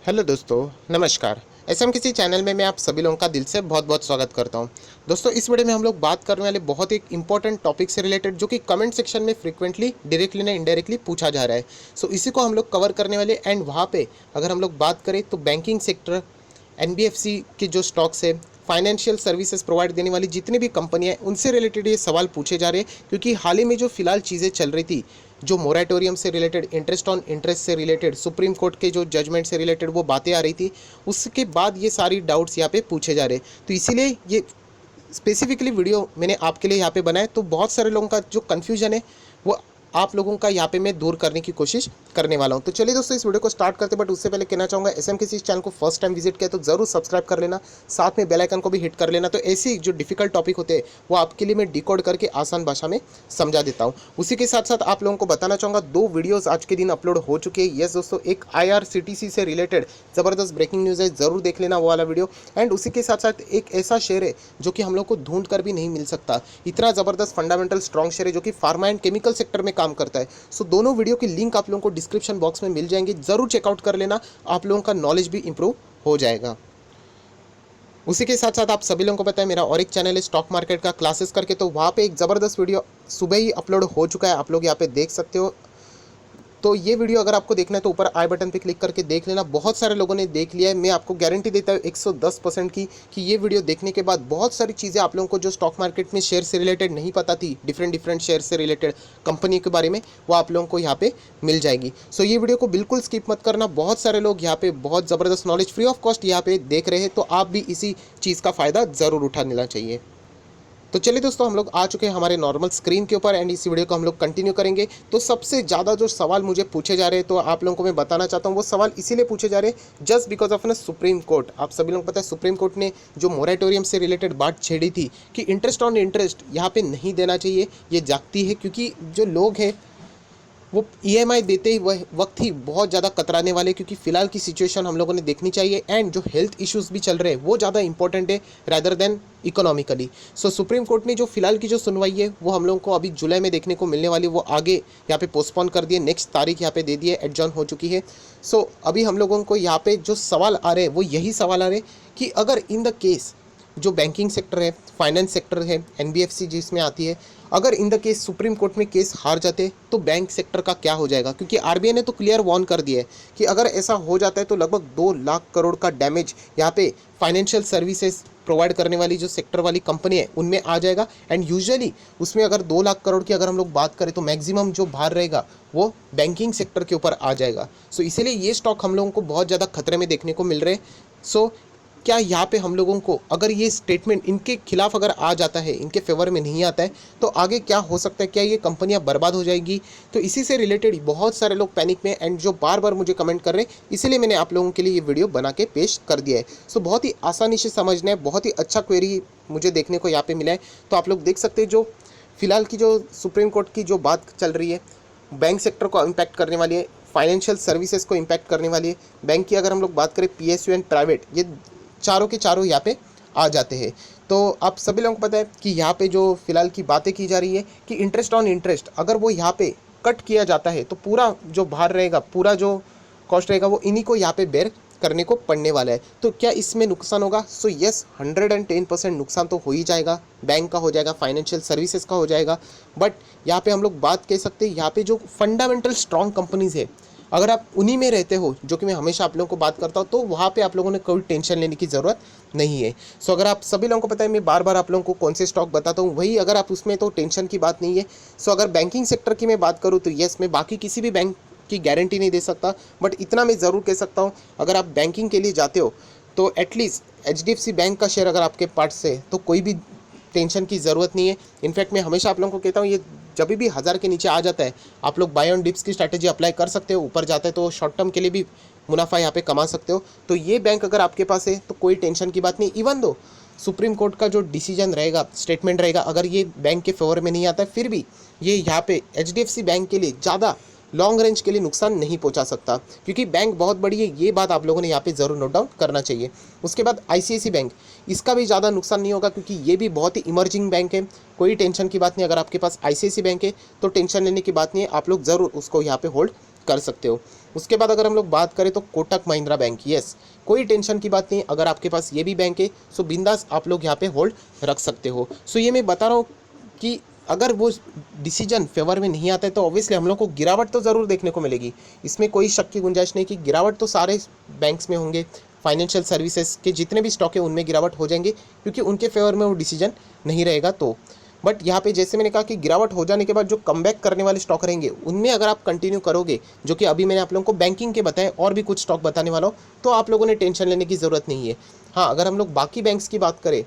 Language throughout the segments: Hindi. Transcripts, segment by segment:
हेलो दोस्तों, नमस्कार। एसएम किसी चैनल में मैं आप सभी लोगों का दिल से बहुत बहुत स्वागत करता हूं। दोस्तों, इस वीडियो में हम लोग बात करने वाले बहुत एक इंपॉर्टेंट टॉपिक से रिलेटेड, जो कि कमेंट सेक्शन में फ्रीक्वेंटली डायरेक्टली ना इनडायरेक्टली पूछा जा रहा है। इसी को हम लोग कवर करने वाले। एंड वहाँ पे अगर हम लोग बात करें तो बैंकिंग सेक्टर, एनबीएफसी के जो स्टॉक्स है, फाइनेंशियल सर्विसेज प्रोवाइड देने वाली जितनी भी कंपनियां हैं, उनसे रिलेटेड ये सवाल पूछे जा रहे हैं। क्योंकि हाल ही में जो फिलहाल चीज़ें चल रही थी, जो मोरेटोरियम से रिलेटेड, इंटरेस्ट ऑन इंटरेस्ट से रिलेटेड, सुप्रीम कोर्ट के जो जजमेंट से रिलेटेड वो बातें आ रही थी, उसके बाद ये सारी डाउट्स यहाँ पे पूछे जा रहे हैं। तो इसीलिए ये स्पेसिफिकली वीडियो मैंने आपके लिए यहाँ पे बनाया। तो बहुत सारे लोगों का जो कन्फ्यूजन है वो आप लोगों का यहाँ पे मैं दूर करने की कोशिश करने वाला हूँ। तो चलिए दोस्तों, इस वीडियो को स्टार्ट करते, बट उससे पहले कहना चाहूँगा, एसएम किसी चैनल को फर्स्ट टाइम विजिट किया तो जरूर सब्सक्राइब कर लेना, साथ में बेल आइकन को भी हिट कर लेना। तो ऐसी जो डिफिकल्ट टॉपिक होते हैं वो आपके लिए मैं डिकोड करके आसान भाषा में समझा देता हूँ। उसी के साथ साथ आप लोगों को बताना चाहूँगा, 2 वीडियोज़ आज के दिन अपलोड हो चुके हैं। यस दोस्तों, एक IRCTC से रिलेटेड ज़बरदस्त ब्रेकिंग न्यूज़ है, ज़रूर देख लेना वो वाला वीडियो। एंड उसी के साथ साथ एक ऐसा शेयर है जो कि हम लोग को ढूंढ कर भी नहीं मिल सकता, इतना ज़बरदस्त फंडामेंटल स्ट्रॉन्ग शेयर है जो कि फार्मा एंड केमिकल सेक्टर में काम करता है। दोनों वीडियो की लिंक आप लोगों को डिस्क्रिप्शन बॉक्स में मिल जाएंगे, जरूर चेकआउट कर लेना, आप लोगों का नॉलेज भी इंप्रूव हो जाएगा। उसी के साथ साथ आप सभी लोगों को पता है, मेरा और एक चैनल है स्टॉक मार्केट का क्लासेस करके, तो वहाँ पे एक ज़बरदस्त वीडियो सुबह ही अपलोड हो चुका है, आप लोग यहाँ पे देख सकते हो। तो ये वीडियो अगर आपको देखना है तो ऊपर आई बटन पे क्लिक करके देख लेना। बहुत सारे लोगों ने देख लिया है, मैं आपको गारंटी देता हूँ 110% की कि ये वीडियो देखने के बाद बहुत सारी चीज़ें आप लोगों को जो स्टॉक मार्केट में शेयर से रिलेटेड नहीं पता थी, डिफरेंट शेयर से रिलेटेड कंपनी के बारे में, वो आप लोगों को यहाँ पे मिल जाएगी। ये वीडियो को बिल्कुल स्किप मत करना। बहुत सारे लोग यहाँ पे बहुत ज़बरदस्त नॉलेज फ्री ऑफ कॉस्ट यहाँ पे देख रहे हैं, तो आप भी इसी चीज़ का फ़ायदा ज़रूर उठा लेना चाहिए। तो चलिए दोस्तों, हम लोग आ चुके हैं हमारे नॉर्मल स्क्रीन के ऊपर एंड इस वीडियो को हम लोग कंटिन्यू करेंगे। तो सबसे ज़्यादा जो सवाल मुझे पूछे जा रहे हैं, तो आप लोगों को मैं बताना चाहता हूँ, वो सवाल इसीलिए पूछे जा रहे हैं जस्ट बिकॉज ऑफ ना सुप्रीम कोर्ट। आप सभी लोग पता है, सुप्रीम कोर्ट ने जो मोरेटोरियम से रिलेटेड बात छेड़ी थी कि इंटरेस्ट ऑन इंटरेस्ट यहाँ पे नहीं देना चाहिए, ये जागती है। क्योंकि जो लोग हैं वो ईएमआई देते ही वक्त ही बहुत ज़्यादा कतराने वाले, क्योंकि फ़िलहाल की सिचुएशन हम लोगों ने देखनी चाहिए। एंड जो हेल्थ इश्यूज़ भी चल रहे हैं वो ज़्यादा इंपॉर्टेंट है rather than economically. Supreme court ने जो फिलहाल की जो सुनवाई है वो हम लोगों को अभी जुलाई में देखने को मिलने वाली, वो आगे यहाँ पे पोस्टपोन कर दिए, नेक्स्ट तारीख यहाँ पे दे दी है, एडजॉर्न हो चुकी है। अभी हम लोगों को यहाँ पे जो सवाल आ रहे हैं वो यही सवाल आ रहे हैं कि अगर इन द केस जो बैंकिंग सेक्टर है, फाइनेंस सेक्टर है, एनबीएफसी जिसमें आती है, अगर in the case supreme court में केस हार जाते तो बैंक सेक्टर का क्या हो जाएगा। क्योंकि आरबीआई ने तो क्लियर वार्न कर दिया है कि अगर ऐसा हो जाता है तो लगभग 2 लाख करोड़ का डैमेज यहाँ पे फाइनेंशियल सर्विसेज प्रोवाइड करने वाली जो सेक्टर वाली कंपनी है उनमें आ जाएगा। एंड यूजुअली उसमें अगर 2 लाख करोड़ की अगर हम लोग बात करें तो मैक्सिमम जो भार रहेगा वो बैंकिंग सेक्टर के ऊपर आ जाएगा। इसीलिए ये स्टॉक हम लोगों को बहुत ज़्यादा खतरे में देखने को मिल रहे हैं। क्या यहाँ पे हम लोगों को अगर ये स्टेटमेंट इनके खिलाफ अगर आ जाता है, इनके फेवर में नहीं आता है, तो आगे क्या हो सकता है, क्या ये कंपनियाँ बर्बाद हो जाएगी। तो इसी से रिलेटेड बहुत सारे लोग पैनिक में एंड जो बार बार मुझे कमेंट कर रहे हैं, इसीलिए मैंने आप लोगों के लिए ये वीडियो बना के पेश कर दिया है। बहुत ही आसानी से समझना है, बहुत ही अच्छा क्वेरी मुझे देखने को यहाँ पर मिला है। तो आप लोग देख सकते हैं, जो फिलहाल की जो सुप्रीम कोर्ट की जो बात चल रही है, बैंक सेक्टर को इम्पैक्ट करने वाली है, फाइनेंशियल सर्विसेज को इम्पैक्ट करने वाली है। बैंक की अगर हम लोग बात करें, पीएसयू एंड प्राइवेट, ये चारों के चारों यहाँ पे आ जाते हैं। तो आप सभी लोगों को पता है कि यहाँ पे जो फिलहाल की बातें की जा रही है कि इंटरेस्ट ऑन इंटरेस्ट अगर वो यहाँ पे कट किया जाता है तो पूरा जो भार रहेगा, पूरा जो कॉस्ट रहेगा, वो इन्हीं को यहाँ पे बेयर करने को पड़ने वाला है। तो क्या इसमें नुकसान होगा? यस, 110% नुकसान तो हो ही जाएगा, बैंक का हो जाएगा, फाइनेंशियल सर्विसेज का हो जाएगा। बट यहाँ पे हम लोग बात कह सकते हैं, यहाँ पे जो फंडामेंटल स्ट्रॉन्ग कंपनीज है, अगर आप उन्हीं में रहते हो, जो कि मैं हमेशा आप लोगों को बात करता हूँ, तो वहाँ पे आप लोगों ने कोई टेंशन लेने की ज़रूरत नहीं है। अगर आप सभी लोगों को पता है, मैं बार बार आप लोगों को कौन से स्टॉक बताता हूँ, वही अगर आप उसमें, तो टेंशन की बात नहीं है। अगर बैंकिंग सेक्टर की मैं बात करूँ तो यस, मैं बाकी किसी भी बैंक की गारंटी नहीं दे सकता, बट इतना मैं ज़रूर कह सकता हूँ, अगर आप बैंकिंग के लिए जाते हो तो एटलीस्ट एचडीएफसी बैंक का शेयर अगर आपके पास है तो कोई भी टेंशन की ज़रूरत नहीं है। इनफैक्ट मैं हमेशा आप लोगों को कहता हूँ, ये जब भी 1000 के नीचे आ जाता है, आप लोग बाय ऑन डिप्स की स्ट्रैटेजी अप्लाई कर सकते हो। ऊपर जाता है तो शॉर्ट टर्म के लिए भी मुनाफा यहाँ पे कमा सकते हो। तो ये बैंक अगर आपके पास है तो कोई टेंशन की बात नहीं। इवन दो सुप्रीम कोर्ट का जो डिसीजन रहेगा, स्टेटमेंट रहेगा, अगर ये बैंक के फेवर में नहीं आता है, फिर भी ये यहाँ पे एचडीएफसी बैंक के लिए ज़्यादा लॉन्ग रेंज के लिए नुकसान नहीं पहुंचा सकता, क्योंकि बैंक बहुत बड़ी है। ये बात आप लोगों ने यहाँ पे ज़रूर नोट डाउन करना चाहिए। उसके बाद आईसीआईसी बैंक, इसका भी ज़्यादा नुकसान नहीं होगा, क्योंकि ये भी बहुत ही इमर्जिंग बैंक है। कोई टेंशन की बात नहीं, अगर आपके पास आईसीआईसी बैंक है तो टेंशन लेने की बात नहीं है, आप लोग ज़रूर उसको यहाँ पे होल्ड कर सकते हो। उसके बाद अगर हम लोग बात करें तो कोटक महिंद्रा बैंक, यस कोई टेंशन की बात नहीं, अगर आपके पास ये भी बैंक है सो बिंदास आप लोग यहाँ पे होल्ड रख सकते हो। सो ये मैं बता रहा हूँ कि अगर वो डिसीजन फेवर में नहीं आता है तो ऑब्वियसली हम लोग को गिरावट तो ज़रूर देखने को मिलेगी, इसमें कोई शक की गुंजाइश नहीं कि गिरावट तो सारे बैंक्स में होंगे। फाइनेंशियल सर्विसेज के जितने भी स्टॉक है उनमें गिरावट हो जाएंगे क्योंकि उनके फेवर में वो डिसीजन नहीं रहेगा। तो बट यहाँ पे जैसे मैंने कहा कि गिरावट हो जाने के बाद जो कमबैक करने वाले स्टॉक रहेंगे उनमें अगर आप कंटिन्यू करोगे, जो कि अभी मैंने आप लोगों को बैंकिंग के बताए और भी कुछ स्टॉक बताने वाला हूँ, तो आप लोगों ने टेंशन लेने की ज़रूरत नहीं है। हाँ, अगर हम लोग बाकी बैंक्स की बात करें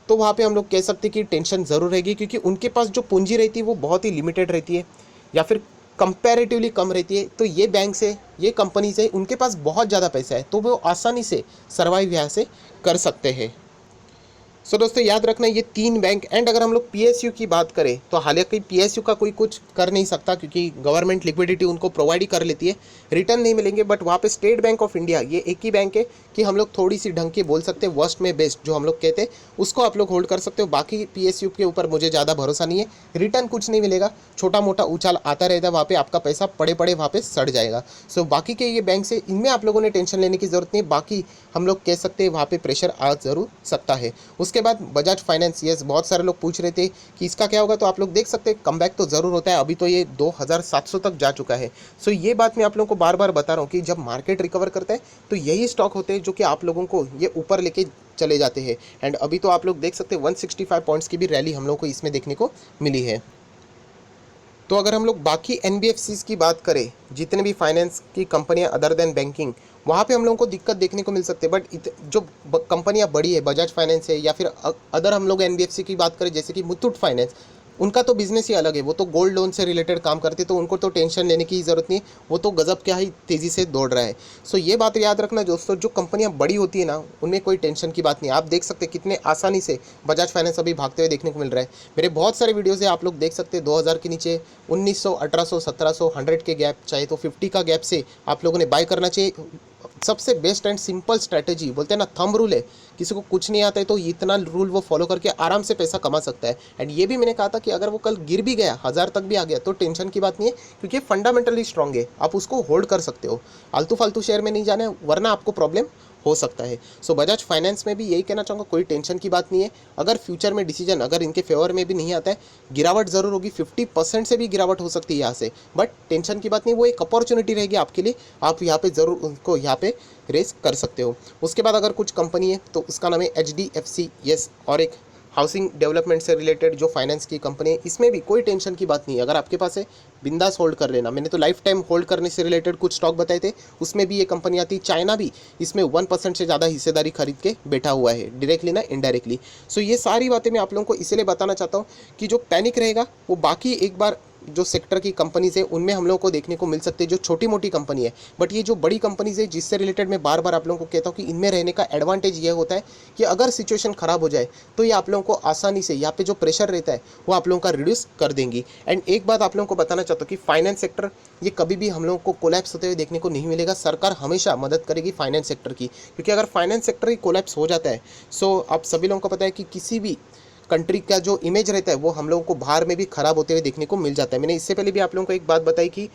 तो वहाँ पे हम लोग कह सकते हैं कि टेंशन ज़रूर रहेगी क्योंकि उनके पास जो पूंजी रहती है वो बहुत ही लिमिटेड रहती है या फिर कंपैरेटिवली कम रहती है। तो ये बैंक से, ये कंपनी से, उनके पास बहुत ज़्यादा पैसा है तो वो आसानी से सर्वाइव यहाँ से कर सकते हैं। सो दोस्तों याद रखना ये 3 बैंक। एंड अगर हम लोग पीएसयू की बात करें तो हालांकि पीएसयू का कोई कुछ कर नहीं सकता क्योंकि गवर्नमेंट लिक्विडिटी उनको प्रोवाइड ही कर लेती है, रिटर्न नहीं मिलेंगे। बट वहाँ पे स्टेट बैंक ऑफ इंडिया ये एक ही बैंक है कि हम लोग थोड़ी सी ढंग की बोल सकते हैं, वर्स्ट में बेस्ट जो हम लोग कहते हैं उसको आप लोग होल्ड कर सकते हो। बाकी पीएसयू के ऊपर मुझे ज़्यादा भरोसा नहीं है, रिटर्न कुछ नहीं मिलेगा, छोटा मोटा उछाल आता रहता है, वहाँ पे आपका पैसा पड़े पड़े वहाँ पे सड़ जाएगा। सो बाकी के ये बैंक से इनमें आप लोगों ने टेंशन लेने की ज़रूरत नहीं। बाकी हम लोग कह सकते हैं वहाँ पे प्रेशर आ ज़रूर सकता है। उसके बाद बजाज फाइनेंस, यस बहुत सारे लोग पूछ रहे थे कि इसका क्या होगा, तो आप लोग देख सकते हैं कमबैक तो ज़रूर होता है। अभी तो ये 2700 तक जा चुका है। सो ये बात मैं आप लोगों को बार बार बता रहा हूँ कि जब मार्केट रिकवर करता है तो यही स्टॉक होते हैं जो कि आप लोगों को ये ऊपर लेके चले जाते हैं। एंड अभी तो आप लोग देख सकते हैं 165 पॉइंट्स की भी रैली हम लोग को इसमें देखने को मिली है। तो अगर हम लोग बाकी एनबीएफसीज की बात करें, जितने भी फाइनेंस की कंपनियां अदर देन बैंकिंग, वहाँ पे हम लोगों को दिक्कत देखने को मिल सकती है। बट जो कंपनियां बड़ी है, बजाज फाइनेंस है या फिर अदर हम लोग एनबीएफसी की बात करें जैसे कि मुथूट फाइनेंस, उनका तो बिजनेस ही अलग है, वो तो गोल्ड लोन से रिलेटेड काम करते, तो उनको तो टेंशन लेने की ज़रूरत नहीं, वो तो गजब क्या ही तेज़ी से दौड़ रहा है। सो ये बात याद रखना दोस्तों, जो कंपनियां बड़ी होती है ना उनमें कोई टेंशन की बात नहीं। आप देख सकते हैं कितने आसानी से बजाज फाइनेंस अभी भागते हुए देखने को मिल रहा है। मेरे बहुत सारे वीडियोज़ है, आप लोग देख सकते हैं 2000 के नीचे 1900, 1800, 1700, 100 के गैप, चाहे तो 50 का गैप से आप लोगों ने बाय करना चाहिए। सबसे बेस्ट एंड सिंपल स्ट्रैटेजी बोलते हैं ना, थंब रूल है। किसी को कुछ नहीं आता है तो इतना रूल वो फॉलो करके आराम से पैसा कमा सकता है। एंड ये भी मैंने कहा था कि अगर वो कल गिर भी गया, 1000 तक भी आ गया, तो टेंशन की बात नहीं है क्योंकि फंडामेंटली स्ट्रांग है, आप उसको होल्ड कर सकते हो। आलतू फालतू शेयर में नहीं जाना है वरना आपको प्रॉब्लम हो सकता है। सो बजाज फाइनेंस में भी यही कहना चाहूँगा, कोई टेंशन की बात नहीं है। अगर फ्यूचर में डिसीजन अगर इनके फेवर में भी नहीं आता है, गिरावट ज़रूर होगी, 50% से भी गिरावट हो सकती है यहाँ से, बट टेंशन की बात नहीं, वो एक अपॉर्चुनिटी रहेगी आपके लिए, आप यहाँ पे ज़रूर उनको यहाँ पे रेस कर सकते हो। उसके बाद अगर कुछ कंपनी है तो उसका नाम है HDFC, यस, और एक हाउसिंग डेवलपमेंट से रिलेटेड जो फाइनेंस की कंपनी है, इसमें भी कोई टेंशन की बात नहीं है। अगर आपके पास है बिंदास होल्ड कर लेना। मैंने तो लाइफ टाइम होल्ड करने से रिलेटेड कुछ स्टॉक बताए थे, उसमें भी ये कंपनी आती है। चाइना भी इसमें 1% से ज़्यादा हिस्सेदारी खरीद के बैठा हुआ है, डायरेक्टली ना इनडायरेक्टली। सो ये सारी बातें मैं आप लोगों को इसलिए बताना चाहता हूँ कि जो पैनिक रहेगा वो बाकी एक बार जो सेक्टर की कंपनीज है उनमें हम लोगों को देखने को मिल सकते हैं, जो छोटी मोटी कंपनी है। बट ये जो बड़ी कंपनीज है जिससे रिलेटेड मैं बार बार आप लोगों को कहता हूँ कि इनमें रहने का एडवांटेज ये होता है कि अगर सिचुएशन ख़राब हो जाए तो ये आप लोगों को आसानी से यहाँ पे जो प्रेशर रहता है वो आप लोगों का रिड्यूस कर देंगी। एंड एक बात आप लोगों को बताना चाहता हूँ कि फाइनेंस सेक्टर ये कभी भी हम लोगों को कोलैप्स होते हुए देखने को नहीं मिलेगा। सरकार हमेशा मदद करेगी फाइनेंस सेक्टर की, क्योंकि अगर फाइनेंस सेक्टर ही कोलैप्स हो जाता है, सो आप सभी लोगों को पता है कि किसी भी कंट्री का जो इमेज रहता है वो हम लोगों को बाहर में भी खराब होते हुए देखने को मिल जाता है। मैंने इससे पहले भी आप लोगों को एक बात बताई कि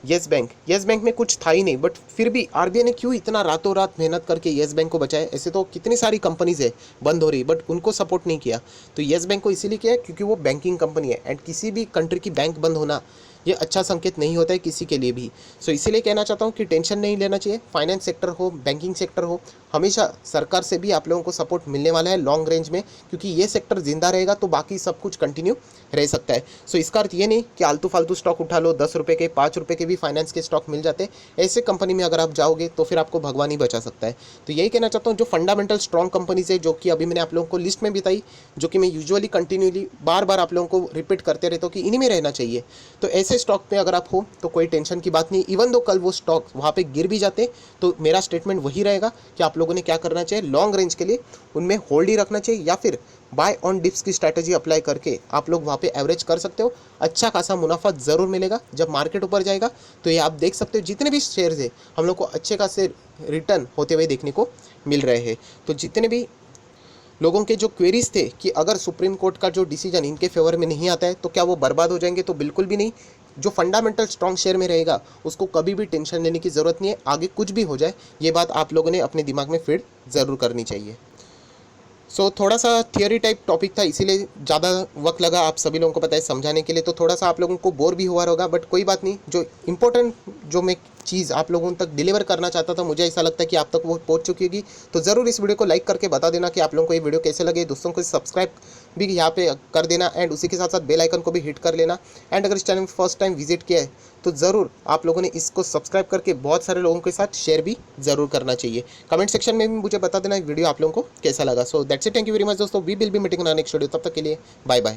येस बैंक में कुछ था ही नहीं, बट फिर भी आरबीआई ने क्यों इतना रातों रात मेहनत करके येस बैंक को बचाया। ऐसे तो कितनी सारी कंपनीज है बंद हो रही, बट उनको सपोर्ट नहीं किया। तो येस बैंक को इसीलिए किया क्योंकि वो बैंकिंग कंपनी है, एंड किसी भी कंट्री की बैंक बंद होना ये अच्छा संकेत नहीं होता है किसी के लिए भी। सो इसीलिए कहना चाहता हूँ कि टेंशन नहीं लेना चाहिए। फाइनेंस सेक्टर हो, बैंकिंग सेक्टर हो, हमेशा सरकार से भी आप लोगों को सपोर्ट मिलने वाला है लॉन्ग रेंज में, क्योंकि ये सेक्टर जिंदा रहेगा तो बाकी सब कुछ कंटिन्यू रह सकता है। सो इसका अर्थ ये नहीं कि आलतू फालतू स्टॉक उठा लो, 10 रुपये के 5 रुपये के भी फाइनेंस के स्टॉक मिल जाते हैं। ऐसे कंपनी में अगर आप जाओगे तो फिर आपको भगवान ही बचा सकता है। तो यही कहना चाहता हूँ, जो फंडामेंटल स्ट्रॉन्ग कंपनीज है जो कि अभी मैंने आप लोगों को लिस्ट में बताई, जो कि मैं यूजुअली कंटिन्यूली बार बार आप लोगों को रिपीट करते रहता हूँ कि इन्हीं में रहना चाहिए। तो ऐसे स्टॉक में अगर आप हो तो कोई टेंशन की बात नहीं। इवन दो कल वो स्टॉक वहाँ पे गिर भी जाते तो मेरा स्टेटमेंट वही रहेगा कि आप लोगों ने क्या करना चाहिए, लॉन्ग रेंज के लिए उनमें होल्ड ही रखना चाहिए, या फिर बाय ऑन डिप्स की स्ट्रैटेजी अप्लाई करके आप लोग वहाँ पे एवरेज कर सकते हो। अच्छा खासा मुनाफा ज़रूर मिलेगा जब मार्केट ऊपर जाएगा। तो ये आप देख सकते हो जितने भी शेयर्स है हम लोग को अच्छे खासे रिटर्न होते हुए देखने को मिल रहे हैं। तो जितने भी लोगों के जो क्वेरीज थे कि अगर सुप्रीम कोर्ट का जो डिसीजन इनके फेवर में नहीं आता है तो क्या वो बर्बाद हो जाएंगे, तो बिल्कुल भी नहीं। जो फंडामेंटल स्ट्रॉन्ग शेयर में रहेगा उसको कभी भी टेंशन लेने की ज़रूरत नहीं है, आगे कुछ भी हो जाए। ये बात आप लोगों ने अपने दिमाग में फिट ज़रूर करनी चाहिए। थोड़ा सा थियोरी टाइप टॉपिक था, इसीलिए ज़्यादा वक्त लगा आप सभी लोगों को पता है समझाने के लिए, तो थोड़ा सा आप लोगों को बोर भी हुआ होगा, बट कोई बात नहीं। जो इम्पोर्टेंट जो मैं चीज़ आप लोगों तक डिलीवर करना चाहता था, मुझे ऐसा लगता है कि आप तक वो पहुंच चुकी होगी। तो ज़रूर इस वीडियो को लाइक करके बता देना कि आप लोगों को ये वीडियो कैसे लगे। दोस्तों को सब्सक्राइब भी यहाँ पे कर देना, एंड उसी के साथ साथ बेल आइकन को भी हिट कर लेना। एंड अगर इस चैनल में फर्स्ट टाइम विजिट किया है तो ज़रूर आप लोगों ने इसको सब्सक्राइब करके बहुत सारे लोगों के साथ शेयर भी ज़रूर करना चाहिए। कमेंट सेक्शन में भी मुझे बता देना वीडियो आप लोगों को कैसा लगा। So that's it, thank you very much दोस्तों, we will be meeting in next video. तब तक के लिए बाय बाय।